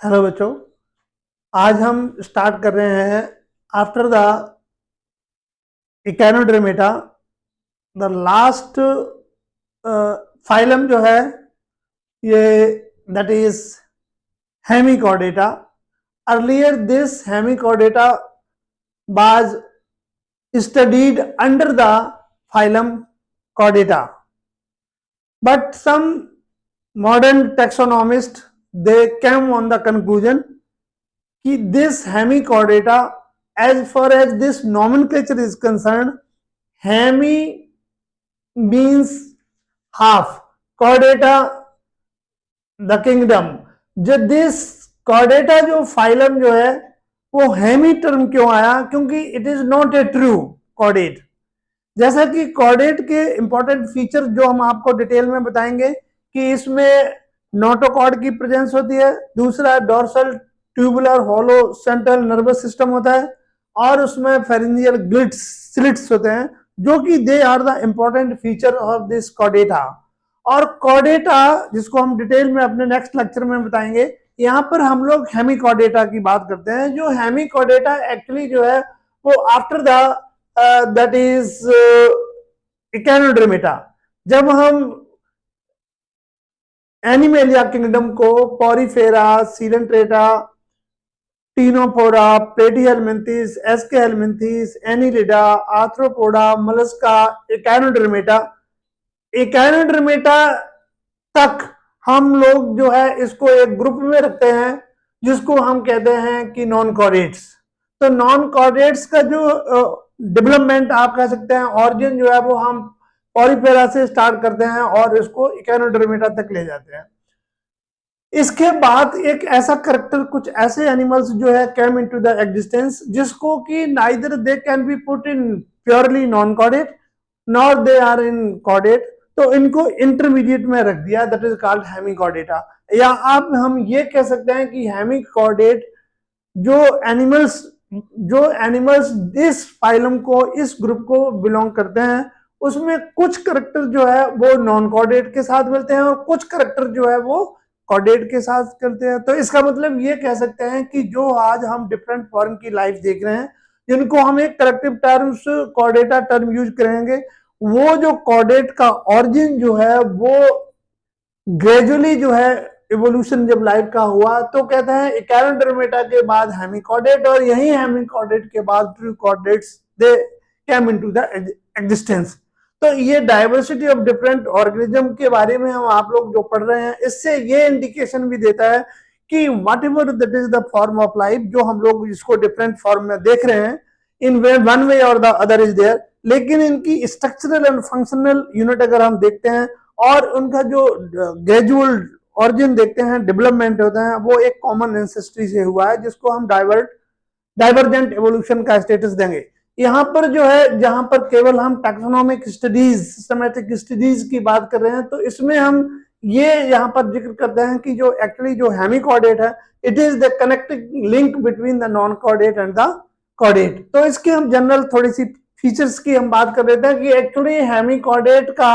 Hello बच्चों, आज हम स्टार्ट कर रहे हैं after the Echinodermata the last phylum जो है ये that is Hemichordata. Earlier this Hemichordata was studied under the phylum Chordata, but some modern taxonomists they came on the conclusion कि this hemichordata, as far as this nomenclature is concerned, hemi means half, chordata the kingdom। जो this chordata जो phylum जो है वो Hemy term क्यों आया? क्योंकि it is not a true chordate. जैसा कि कॉर्डेट के इंपॉर्टेंट फीचर जो हम आपको डिटेल में बताएंगे कि इसमें नोटोकॉर्ड की प्रेजेंस होती है, दूसरा डोर्सल ट्यूबुलर होलो सेंट्रल नर्वस सिस्टम होता है और उसमें फेरिंजियल ग्लिट्स स्लिट्स होते हैं जो कि they are the important feature of this chordata. और कॉर्डेटा जिसको हम डिटेल में अपने नेक्स्ट लेक्चर में बताएंगे, यहाँ पर हम लोग हेमिकॉर्डेटा की बात करते हैं। जो हेमिकॉर्डेटा एक्चुअली जो है वो after the that is Echinodermata. जब हम एनिमेलिया किंगडम को Porifera, Coelenterata, Ctenophora, Platyhelminthes, Aschelminthes, Annelida, Arthropoda, Mollusca, Echinodermata तक हम लोग जो है इसको एक ग्रुप में रखते हैं जिसको हम कहते हैं कि नॉन कॉर्डेट्स। तो नॉन कॉर्डेट्स का जो डेवलपमेंट आप कह सकते हैं, ऑरिजिन जो है वो हम पॉरीफेरा से स्टार्ट करते हैं और इसको इकेनोडर्मेटा तक ले जाते हैं। इसके बाद एक ऐसा करेक्टर, कुछ ऐसे एनिमल्स जो है केम इनटू द एग्जिस्टेंस जिसको कि neither they can be put in purely non chordate nor they are in chordate, तो इनको इंटरमीडिएट में रख दिया, दैट इज कॉल्ड हेमिकॉर्डेटा। या अब हम ये कह सकते हैं कि हेमिकॉर्डेट जो एनिमल्स इस फाइलम को, इस ग्रुप को बिलोंग करते हैं, उसमें कुछ करेक्टर जो है वो नॉन कॉर्डेट के साथ मिलते हैं और कुछ करेक्टर जो है वो कॉर्डेट के साथ करते हैं। तो इसका मतलब ये कह सकते हैं कि जो आज हम डिफरेंट फॉर्म की लाइफ देख रहे हैं जिनको हम एक corrective terms Chordata term use करेंगे, वो जो कॉर्डेट का ऑरिजिन जो है वो ग्रेजुअली जो है इवोल्यूशन जब लाइफ का हुआ तो कहते हैं इकेनोडर्मेटा के बाद हेमिकॉर्डेट और यही हेमिकॉर्डेट के बाद true chordates they came into the existence. तो ये डाइवर्सिटी ऑफ डिफरेंट ऑर्गेनिज्म के बारे में हम आप लोग जो पढ़ रहे हैं, इससे ये इंडिकेशन भी देता है कि whatever that is the form of life जो हम लोग इसको डिफरेंट फॉर्म में देख रहे हैं, इन वन वे और द अदर इज देयर, लेकिन इनकी स्ट्रक्चरल एंड फंक्शनल यूनिट अगर हम देखते हैं और उनका जो ग्रेजुअल ऑरिजिन देखते हैं, डेवलपमेंट होता है, वो एक कॉमन एंसेस्ट्री से हुआ है जिसको हम डाइवर्जेंट एवोल्यूशन का स्टेटस देंगे। यहाँ पर जो है, जहां पर केवल हम टैक्सोनॉमिक स्टडीज, सिस्टमैटिक स्टडीज की बात कर रहे हैं, तो इसमें हम ये यहाँ पर जिक्र करते हैं कि जो एक्चुअली जो हेमिकॉर्डेट है, it is the connecting link between the non chordate and the chordate. तो इसके हम जनरल थोड़ी सी फीचर्स की हम बात कर रहे थे कि एक्चुअली हेमिकॉर्डेट का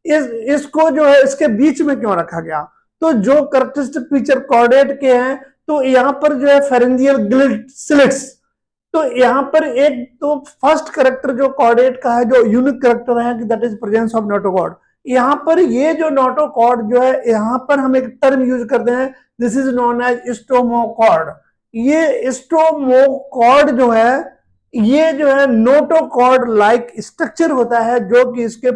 इसको जो है इसके बीच में क्यों रखा गया। तो जो कैरेक्टरिस्टिक फीचर कॉर्डेट के हैं, तो यहाँ पर जो है फेरेंजियल ग्लिट स्लिट्स, तो यहाँ पर एक तो फर्स्ट करेक्टर जो कॉर्डेट का है, जो यूनिक करेक्टर है, that is presence of notochord. यहाँ पर ये जो नोटोकॉर्ड जो है, यहाँ पर हम एक टर्म यूज करते हैं, this is known as stomochord. ये स्टोमोकॉर्ड जो है, ये जो है नोटोकॉर्ड लाइक स्ट्रक्चर होता है जो कि इसके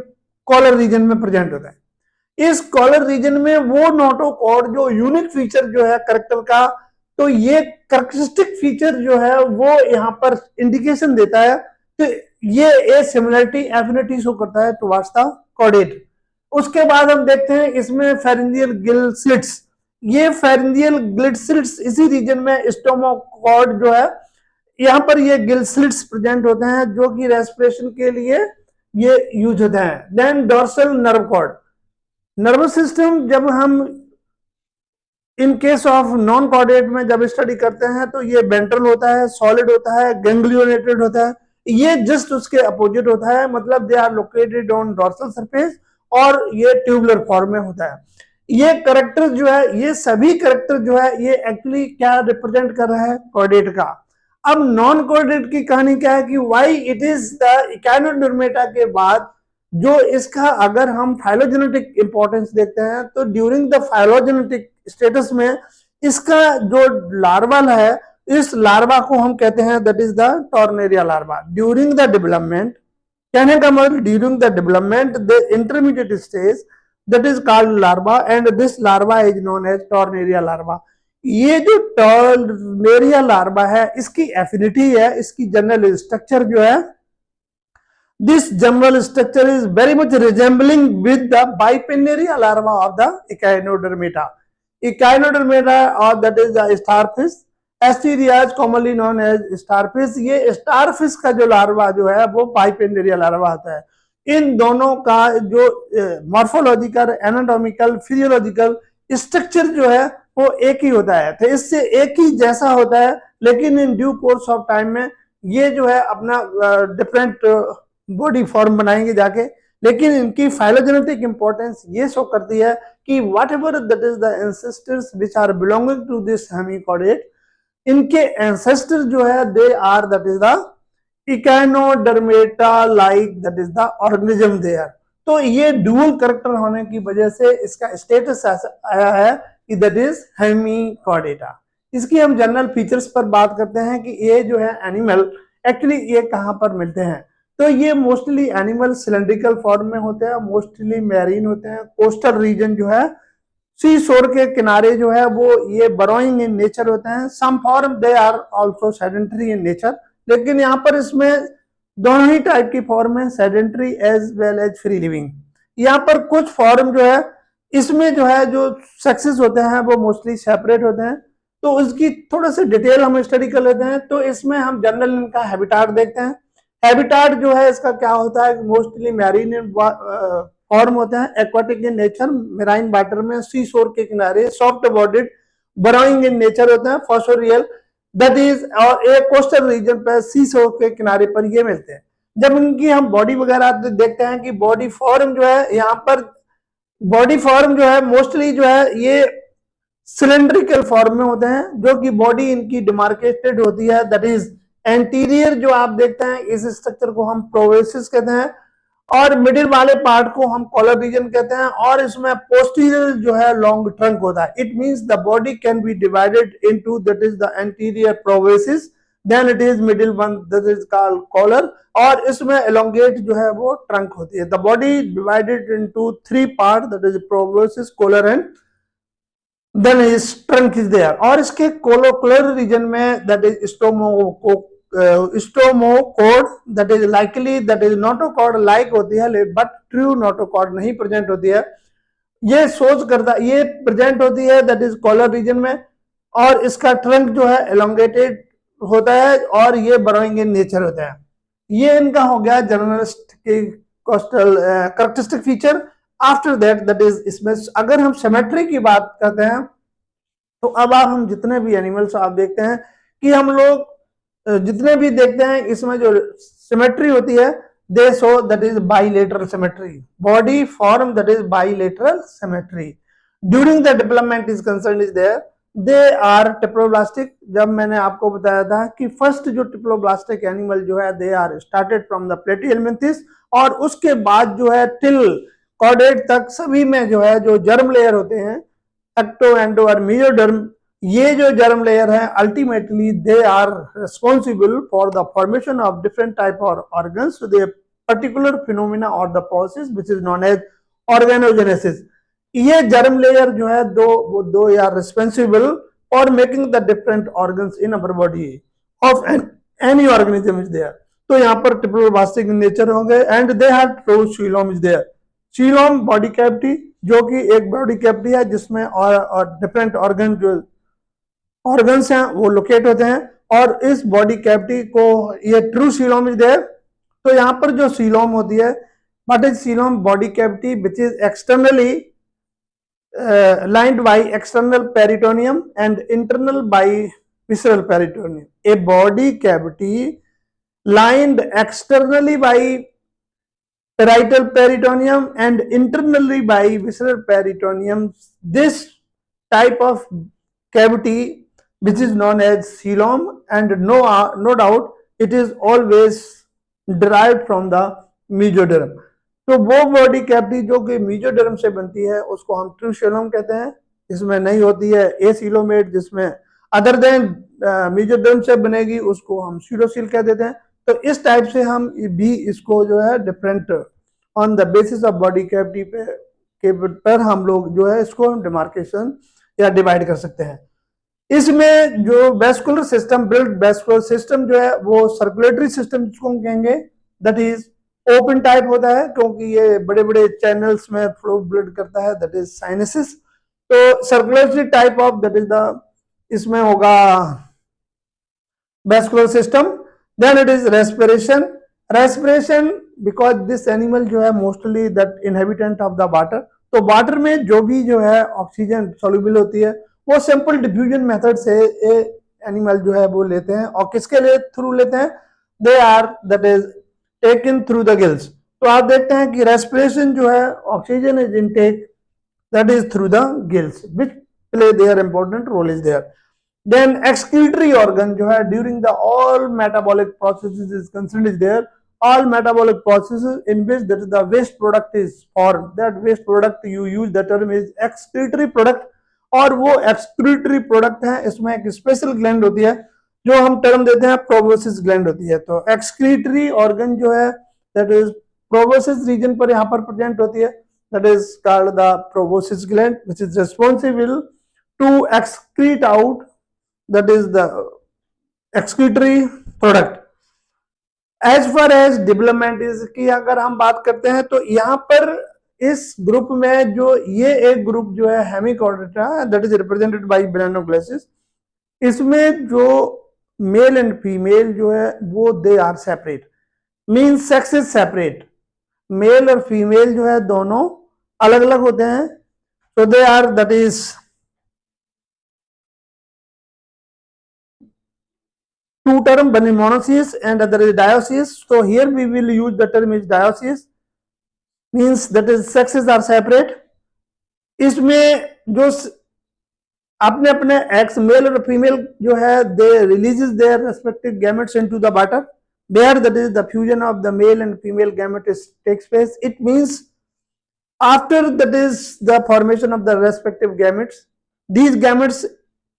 कॉलर रीजन में प्रेजेंट होता है। इस कॉलर रीजन में वो नोटोकॉर्ड जो यूनिक फीचर जो है करेक्टर का, तो ये कैरेक्टरिस्टिक फीचर जो है वो यहाँ पर इंडिकेशन देता है। तो ये ए सिमिलरिटी एफिनिटी शो करता है टुवर्ड्स द कॉर्डेट। उसके बाद हम देखते हैं इसमें फेरेंजियल गिल स्लिट्स। ये फेरेंजियल गिल स्लिट्स इसी रीजन में स्टोमोकॉर्ड जो है, यहाँ पर ये गिल स्लिट्स प्रेजेंट होते हैं जो कि रेस्पिरेशन के लिए ये यूज होते हैं। Then dorsal nerve cord, nervous system जब हम in case of non chordate में जब स्टडी करते हैं तो ये वेंट्रल होता है, सॉलिड होता है, गैंग्लियोनेटेड होता है। ये जस्ट उसके अपोजिट होता है, मतलब they are located on dorsal surface और ये ट्यूबुलर फॉर्म में होता है। ये करेक्टर जो है, ये सभी करेक्टर जो है ये एक्चुअली क्या रिप्रेजेंट कर रहा है, कोऑर्डिनेट का। अब नॉन कोऑर्डिनेट की कहानी क्या है कि why it is the Echinodermata के बाद जो इसका अगर हम फाइलोजेनेटिक इंपॉर्टेंस देखते हैं तो ड्यूरिंग द फाइलोजेनेटिक स्टेटस में इसका जो लार्वा है, इस लार्वा को हम कहते हैं that is the tornaria larva. During the development, कहने का मतलब during the development the intermediate stage that is called larva and this larva is known as tornaria larva। ये जो टॉर्नेरिया लार्वा है इसकी एफिनिटी है, इसकी जनरल स्ट्रक्चर जो है, this general structure is very much resembling with the bipinnaria larva of the Echinodermata. Echinodermata और that is the starfish, Asterias commonly known as starfish. ये स्टारफिश का जो लार्वा जो है वो बाइपेनेरिया लार्वा होता है। इन दोनों का जो मॉर्फोलॉजिकल, एनाटॉमिकल, फिजियोलॉजिकल स्ट्रक्चर जो है वो एक ही होता है, तो इससे एक ही जैसा होता है, लेकिन in due course of time में ये जो है अपना डिफरेंट बॉडी फॉर्म बनाएंगे जाके। लेकिन इनकी फाइलोजेनेटिक इंपॉर्टेंस ये शो करती है कि whatever that is the ancestors which are belonging to this hemichordate, इनके एंसेस्टर जो है they are that is the echinodermata like that is the organism there. तो ये डुअल कैरेक्टर होने की वजह से इसका स्टेटस आया है कि दैट इज हेमिकॉर्डेटा। इसकी हम जनरल फीचर्स पर बात करते हैं कि ये जो है एनिमल एक्चुअली ये कहां पर मिलते हैं। तो ये मोस्टली एनिमल सिलेंड्रिकल फॉर्म में होते हैं, मोस्टली मैरीन होते हैं। कोस्टल रीजन जो है, सी शोर के किनारे जो है वो ये बरोइंग इन नेचर होते हैं। Some form they are also sedentary in nature, लेकिन यहाँ पर इसमें दोनों ही टाइप की फॉर्म है, sedentary as well as free living. यहाँ पर कुछ फॉर्म जो है इसमें जो है जो सेक्सेस होते हैं वो मोस्टली सेपरेट होते हैं, तो उसकी थोड़ा सा डिटेल हम स्टडी कर लेते हैं। तो इसमें हम जनरल इनका हैबिटाट देखते हैं। हैबिटाट जो है इसका क्या होता है, मोस्टली मैरीन फॉर्म होते हैं, aquatic in nature, marine water में, सी शोर के किनारे, सॉफ्ट बॉडीड, बरोइंग इन नेचर होते हैं, फॉस्फोरियल दैट इज, और एक कोस्टल रीजन पर सी शोर के किनारे पर ये मिलते हैं। जब इनकी हम बॉडी वगैरह देखते हैं कि बॉडी फॉर्म जो है, यहाँ पर बॉडी फॉर्म जो है मोस्टली जो है ये सिलेंड्रिकल फॉर्म में होते हैं, जो कि बॉडी इनकी डिमार्केटेड होती है। दैट इज एंटीरियर जो आप देखते हैं इस स्ट्रक्चर को हम प्रोवेसिस कहते हैं, और मिडिल वाले पार्ट को हम कॉलर रीजन कहते हैं, और इसमें पोस्टीरियर जो है लॉन्ग ट्रंक होता है। It means the body can be divided into that is the anterior proboscis, then it is middle one that is called collar, और इसमें एलोंगेट जो है वो ट्रंक होती है। The body divided into three part that is proboscis, collar and then is trunk is there. और इसके कोलोकुलर रीजन में that is stomochord that is likely that is notochord like होती है, बट ट्रू नोटोकॉर्ड नहीं present होती है। ये सोच करता, ये प्रेजेंट होती है दैट इज कॉलर रीजन में, और इसका ट्रंक जो है एलोंगेटेड होता है, और ये बरोइंग इन नेचर होता है। ये इनका हो गया जर्नलिस्ट के coastal characteristic feature. After that is, इसमें अगर हम सिमेट्री की बात करते हैं तो अब आप हम जितने भी एनिमल्स आप देखते हैं कि हम लोग जितने भी देखते हैं इसमें जो सिमेट्री होती है, they show that is bilateral symmetry, body form that is bilateral symmetry. During the development is concern is there, they are triploblastic. जब मैंने आपको बताया था कि फर्स्ट जो टिप्लोब्लास्टिक एनिमल जो है they are started from the platyhelminthes, और उसके बाद जो है टिल कॉर्डेट तक सभी में जो है जो जर्म लेयर होते हैं, एक्टो, एंडो और मेसोडर्म, ये जो जर्म लेयर है ultimately they are responsible for the formation of different type of organs, the particular phenomena और the process which is known as organogenesis. ये जर्म लेयर जो है दो are responsible for making the different organs in our body of any organism is there. तो यहाँ पर triploblastic nature होंगे, and they have true coelom is there. Coelom body cavity, जो कि एक बॉडी कैविटी है जिसमें और डिफरेंट ऑर्गन जो ऑर्गन्स हैं वो लोकेट होते हैं, और इस बॉडी कैविटी को ये ट्रू सीलोम इज देयर। तो यहाँ पर जो सीलोम होती है, what is coelom, body cavity which is externally lined by external peritoneum and internal by visceral peritoneum. A body cavity lined externally by parietal peritoneum and internally by visceral peritoneum. This type of cavity, which is known as coelom, and no doubt it is always derived from the mesoderm. तो वो body cavity जो कि mesoderm से बनती है उसको हम ट्रूशोलम कहते हैं. इसमें नहीं होती है एसिलोमेट, जिसमें अदर देन mesoderm से बनेगी उसको हम सीरोसिल कह देते हैं. तो इस टाइप से हम भी इसको जो है different on the basis of body cavity पर हम लोग जो है इसको डिमार्केशन या डिवाइड कर सकते हैं. इसमें जो vascular system, build vascular system जो है वो सर्कुलेटरी सिस्टम जिसको हम कहेंगे, दैट इज ओपन टाइप होता है क्योंकि ये बड़े बड़े चैनल्स में फ्लो ब्लड करता है, दैट इज साइनसिस. तो circulatory type of that is the, इसमें होगा vascular system. Then it is respiration. Respiration because this animal जो है mostly that inhabitant of the water, water वाटर में जो भी जो है ऑक्सीजन सोल्यूबल होती है वो सिंपल डिफ्यूजन मेथड से एनिमल जो है वो लेते हैं. और किसके लिए थ्रू लेते हैं? They are that is taken through the gills. तो आप देखते हैं कि रेस्पिरेशन जो है oxygen is intake that is through the gills, which play their important role is there. Then excretory organ जो है during the all metabolic processes is concerned is there. All metabolic processes in which that the waste product is formed, that waste product you use the term is excretory product. और वो excretory product है, इसमें एक special gland होती है जो हम term देते हैं प्रोबोसिस ग्लैंड होती है. तो excretory organ जो है that is प्रोबोसिस रीजन पर यहाँ पर प्रेजेंट होती है, that is called the proboscis gland, which is responsible to excrete out that is the excretory product. As far as development is की अगर हम बात करते हैं तो यहाँ पर इस ग्रुप में जो ये एक ग्रुप जो है hemichordata, that is represented by balanoglossus. इसमें जो मेल एंड फीमेल जो है वो they are separate, means sex is separate. Male और फीमेल जो है दोनों अलग अलग होते हैं. तो they are that is two term, one is monoecious and other is dioecious. So here we will use the term is dioecious, means that is sexes are separate. इसमें जो अपने अपने एक्स मेल और फीमेल जो है they releases their respective gametes into the water, where that is the fusion of the male and female gametes takes place. It means after that is the formation of the respective gametes, these gametes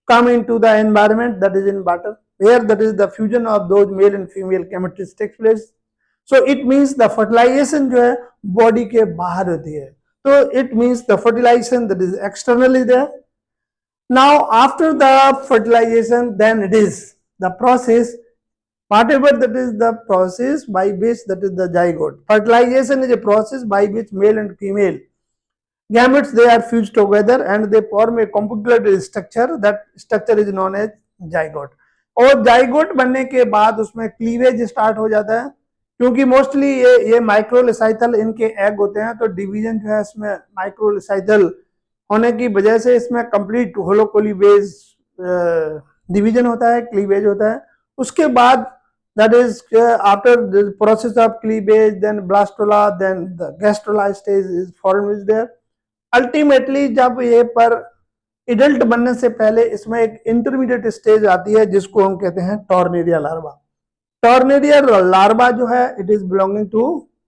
come into the environment that is in water, where that is the fusion of those male and female gametes takes place. So it means the fertilization जो है body के बाहर होती है. So it means the fertilization that is externally there. Now after the fertilization, then it is the process, whatever that is the process by which that is the zygote. Fertilization is a process by which male and female gametes they are fused together and they form a complementary structure. That structure is known as zygote. और zygote बनने के बाद उसमें cleavage start हो जाता है, क्योंकि mostly ये माइक्रोलिसाइथल इनके एग होते हैं. तो डिवीजन जो है इसमें माइक्रोलिसाइथल होने की वजह से इसमें कंप्लीट होलोकोलिबेज डिवीजन होता है, क्लीवेज होता है. उसके बाद that is after the process of cleavage then blastula then the gastrula stage is form is there. Ultimately जब ये पर एडल्ट बनने से पहले इसमें एक इंटरमीडिएट स्टेज आती है जिसको हम कहते हैं टॉर्नेरिया लार्वा. टॉर्नेरिया लार्वा जो है इट इज बिलोंगिंग टू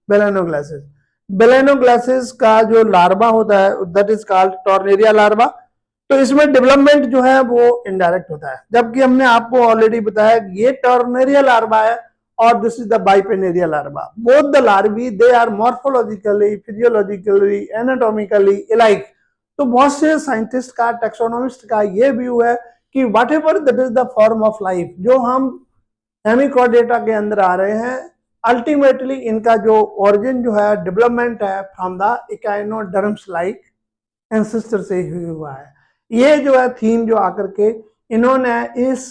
बेलेनोग्लासिस. बेलेनोग्लासिस का जो लार्वा होता है that is called tornaria larva. तो इसमें डेवलपमेंट जो है वो इनडायरेक्ट होता है, जबकि हमने आपको ऑलरेडी बताया ये टॉर्नेरिया लार्वा है और this is the bipinnaria larva. Both the larvae they are morphologically, physiologically, anatomically alike. तो बहुत से साइंटिस्ट का, टेक्सोनोमिस्ट का ये व्यू है कि whatever that is the form of life जो हम हेमिकॉर्डेटा के अंदर आ रहे हैं, अल्टीमेटली इनका जो ओरिजिन जो है डेवलपमेंट है from the echinoderms like ancestor से ही हुआ है. ये जो है थीम जो आकर के इन्होंने इस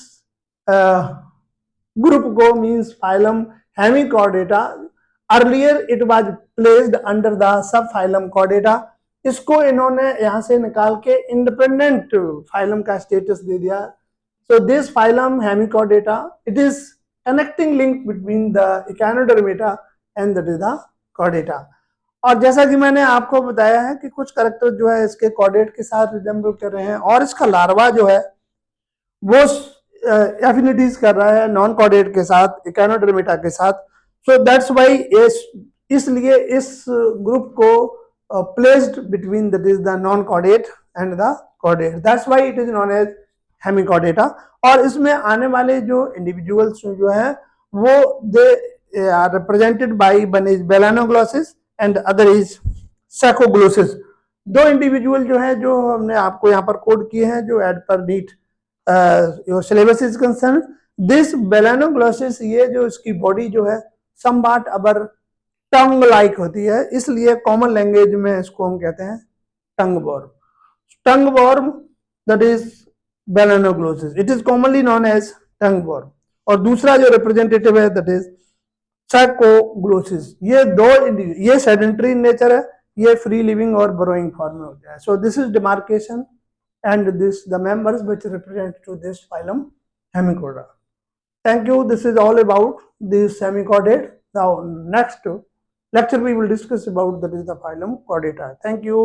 ग्रुप को means phylum Hemichordata, earlier it was placed under the sub phylum Chordata, इसको इन्होंने यहां से निकाल के इंडिपेंडेंट फाइलम का स्टेटस दे दिया. So this phylum Hemichordata it is connecting link between the Echinodermata and that is the Chordata. और जैसा कि मैंने आपको बताया है कि कुछ कैरेक्टर जो है इसके कॉर्डेट के साथ रिजेंबल कर रहे हैं और इसका लार्वा जो है वो एफिनिटीज कर रहा है नॉन कॉर्डेट के साथ, इकानोडर्मेटा के साथ। सो दैट्स वाई इसलिए इस ग्रुप को placed between that is the non chordate and the chordate, that's why it is known as hemichordata. और इसमें आने वाले जो इंडिविजुअल्स जो है वो they are represented by one is balanoglossus and other is saccoglossus. दो इंडिविजुअल जो है जो हमने आपको यहाँ पर कोड किए हैं जो as per NEET your syllabus is concern. This balanoglossus, ये जो इसकी बॉडी जो है समवाट अबर टंग लाइक होती है, इसलिए कॉमन लैंग्वेज में इसको हम कहते हैं tongue worm. Tongue worm that is balanoglossus, it is commonly known as tongue worm. और दूसरा जो रिप्रेजेंटेटिव है दैट इज सैकोग्लोसिस। ये दो ये सेडेंटरी इन नेचर है, ये फ्री लिविंग और बरोइंग फॉर्म में होता है। So this is demarcation and this the members which represent to this phylum Hemichorda. Thank you. This is all about this hemichordate. Now next lecture we will discuss about that is the phylum Chordata. Thank you.